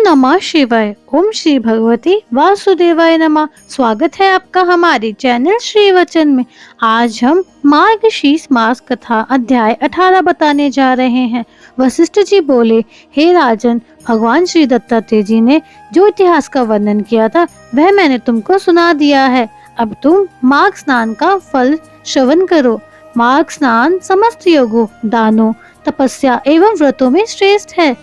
नमः शिवाय। ओम श्री भगवती वासुदेवाय नमः। स्वागत है आपका हमारे चैनल श्री वचन में। आज हम मार्गशीर्ष मास कथा अध्याय 18 बताने जा रहे हैं। वशिष्ठ जी बोले, हे राजन, भगवान श्री दत्तात्रेय जी ने जो इतिहास का वर्णन किया था वह मैंने तुमको सुना दिया है। अब तुम माघ स्नान का फल श्रवण करो। माघ स्नान समस्त योगों, दानों, तपस्या एवं व्रतों में श्रेष्ठ है।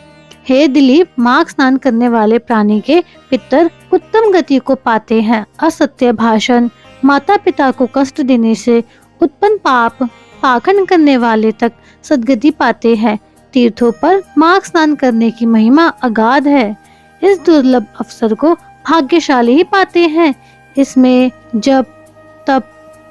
हे दिलीप, माघ स्नान करने वाले प्राणी के पितर उत्तम गति को पाते हैं। असत्य भाषण, माता पिता को कष्ट देने से उत्पन्न पाप, पाखंड करने वाले तक सद्गति पाते हैं। तीर्थों पर माघ स्नान करने की महिमा अगाध है। इस दुर्लभ अवसर को भाग्यशाली ही पाते हैं। इसमें जप, तप,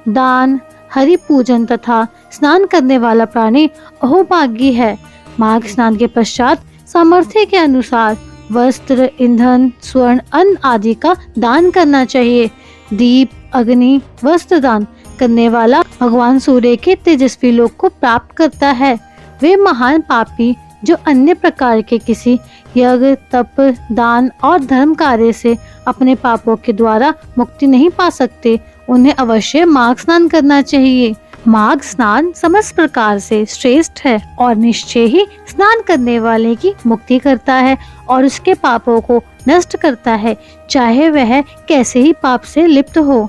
दान, हरि पूजन तथा स्नान करने वाला प्राणी अहोभाग्य है। माघ स्नान के पश्चात सामर्थ्य के अनुसार वस्त्र, ईंधन, स्वर्ण, अन्न आदि का दान करना चाहिए। दीप, अग्नि, वस्त्र दान करने वाला भगवान सूर्य के तेजस्वी लोक को प्राप्त करता है। वे महान पापी जो अन्य प्रकार के किसी यज्ञ, तप, दान और धर्म कार्य से अपने पापों के द्वारा मुक्ति नहीं पा सकते, उन्हें अवश्य माघ स्नान करना चाहिए। माघ स्नान समस्त प्रकार से श्रेष्ठ है और निश्चय ही स्नान करने वाले की मुक्ति करता है और उसके पापों को नष्ट करता है, चाहे वह कैसे ही पाप से लिप्त हो।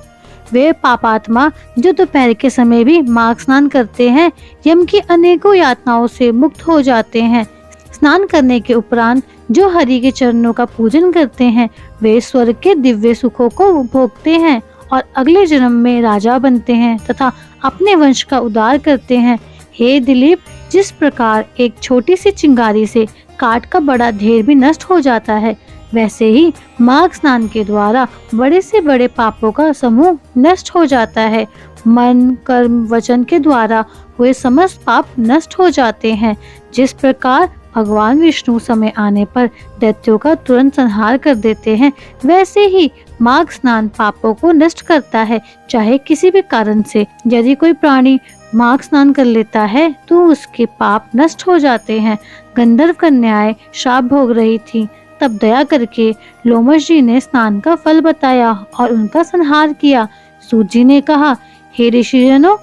वे पापात्मा जो दोपहर के समय भी माघ स्नान करते हैं, यम की अनेकों यातनाओं से मुक्त हो जाते हैं। स्नान करने के उपरांत जो हरि के चरणों का पूजन करते हैं, वे स्वर्ग के दिव्य सुखों को भोगते हैं और अगले जन्म में राजा बनते हैं तथा अपने वंश का उद्धार करते हैं। हे दिलीप, जिस प्रकार एक छोटी सी चिंगारी से काठ का बड़ा ढेर भी नष्ट हो जाता है, वैसे ही माघ स्नान के द्वारा बड़े से बड़े पापों का समूह नष्ट हो जाता है। मन, कर्म, वचन के द्वारा हुए समस्त पाप नष्ट हो जाते हैं। जिस प्रकार भगवान विष्णु समय आने पर दैत्यों का तुरंत संहार कर देते हैं, वैसे ही माघ स्नान पापों को नष्ट करता है, चाहे किसी भी कारण से। यदि कोई प्राणी माघ स्नान कर लेता है तो उसके पाप नष्ट हो जाते हैं। गंधर्व कन्याएं श्राप भोग रही थीं, तब दया करके लोमश जी ने स्नान का फल बताया और उनका संहार किया। सूत जी ने कहा, हे ऋषिजनों,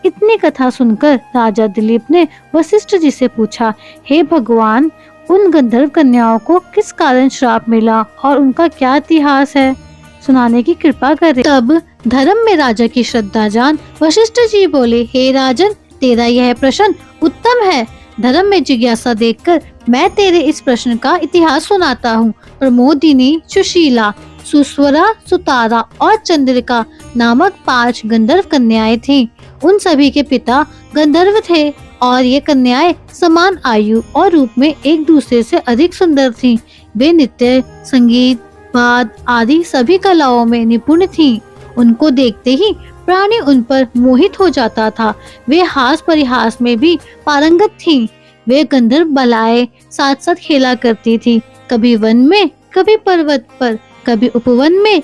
इतनी कथा सुनकर राजा दिलीप ने वशिष्ठ जी से पूछा, हे भगवान, उन गंधर्व कन्याओं को किस कारण श्राप मिला और उनका क्या इतिहास है, सुनाने की कृपा करें। तब धर्म में राजा की श्रद्धा जान वशिष्ठ जी बोले, हे राजन, तेरा यह प्रश्न उत्तम है। धर्म में जिज्ञासा देखकर मैं तेरे इस प्रश्न का इतिहास सुनाता हूँ। प्रमोदिनी, सुशीला, सुस्वरा, सुतारा और चंद्रिका नामक 5 गंधर्व कन्याएं थीं। उन सभी के पिता गंधर्व थे और ये कन्याएं समान आयु और रूप में एक दूसरे से अधिक सुंदर थीं। वे नृत्य, संगीत, वाद आदि सभी कलाओं में निपुण थीं। उनको देखते ही प्राणी उन पर मोहित हो जाता था। वे हास परिहास में भी पारंगत थीं। वे गंधर्व बलाएं साथ साथ खेला करती थी, कभी वन में, कभी पर्वत पर, कभी उपवन में,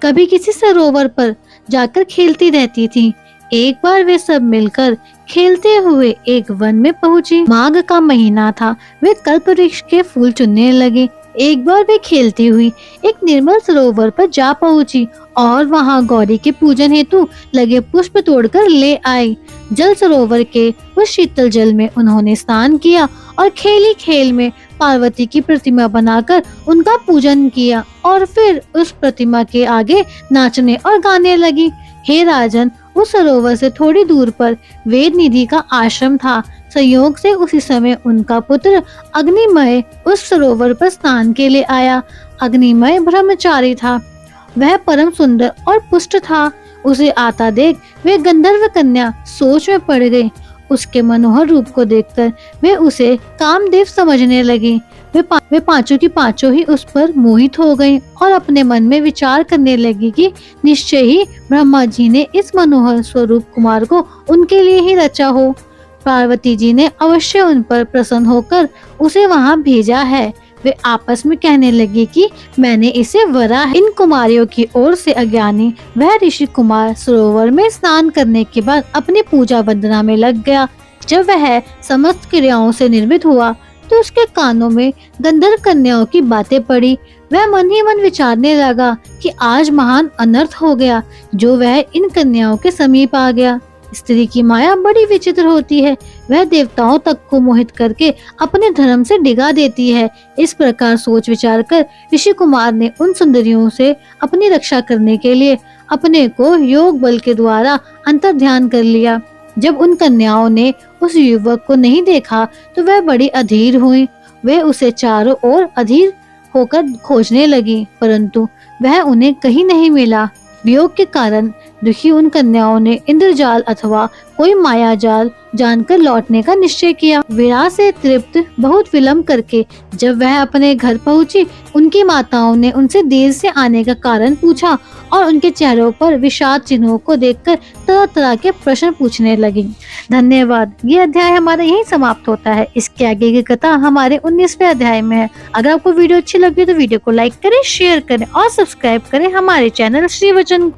कभी किसी सरोवर पर जाकर खेलती रहती थी। एक बार वे सब मिलकर खेलते हुए एक वन में पहुंची। माघ का महीना था। वे कल्प वृक्ष के फूल चुनने लगे। एक बार वे खेलती हुई एक निर्मल सरोवर पर जा पहुंची और वहां गौरी के पूजन हेतु लगे पुष्प तोड़कर ले आई। जल सरोवर के उस शीतल जल में उन्होंने स्नान किया और खेली खेल में पार्वती की प्रतिमा बनाकर उनका पूजन किया और फिर उस प्रतिमा के आगे नाचने और गाने लगी। हे राजन, उस सरोवर से थोड़ी दूर पर वेद निधि का आश्रम था। संयोग से उसी समय उनका पुत्र अग्निमय उस सरोवर पर स्नान के लिए आया। अग्निमय ब्रह्मचारी था। वह परम सुंदर और पुष्ट था। उसे आता देख वे गंधर्व कन्या सोच में पड़ गई। उसके मनोहर रूप को देखकर वे उसे कामदेव समझने लगी। वे पांचों की पांचों ही उस पर मोहित हो गईं और अपने मन में विचार करने लगी कि निश्चय ही ब्रह्मा जी ने इस मनोहर स्वरूप कुमार को उनके लिए ही रचा हो। पार्वती जी ने अवश्य उन पर प्रसन्न होकर उसे वहां भेजा है। वे आपस में कहने लगे कि मैंने इसे वरा है। इन कुमारियों की ओर से अज्ञानी वह ऋषि कुमार सरोवर में स्नान करने के बाद अपनी पूजा वंदना में लग गया। जब वह समस्त क्रियाओं से निर्मित हुआ तो उसके कानों में गंधर्व कन्याओं की बातें पड़ी। वह मन ही मन विचारने लगा कि आज महान अनर्थ हो गया जो वह इन कन्याओं के समीप आ गया। स्त्री की माया बड़ी विचित्र होती है, वह देवताओं तक को मोहित करके अपने धर्म से डिगा देती है। इस प्रकार सोच विचार कर ऋषि कुमार ने उन सुंदरियों से अपनी रक्षा करने के लिए अपने को योग बल के द्वारा अंतर ध्यान कर लिया। जब उन कन्याओं ने उस युवक को नहीं देखा तो वह बड़ी अधीर हुई। वे उसे चारों ओर अधीर होकर खोजने लगी, परंतु वह उन्हें कहीं नहीं मिला। वियोग के कारण दुखी उन कन्याओं ने इंद्रजाल अथवा कोई माया जाल जानकर लौटने का निश्चय किया। विरह से तृप्त बहुत विलंब करके जब वह अपने घर पहुंची, उनकी माताओं ने उनसे देर से आने का कारण पूछा और उनके चेहरों पर विषाद चिन्हों को देखकर तरह तरह के प्रश्न पूछने लगी। धन्यवाद। ये अध्याय हमारा यहीं समाप्त होता है। इसके आगे की कथा हमारे 19वें अध्याय में है। अगर आपको वीडियो अच्छी लगी तो वीडियो को लाइक करें, शेयर करें और सब्सक्राइब करें हमारे चैनल श्री वचन।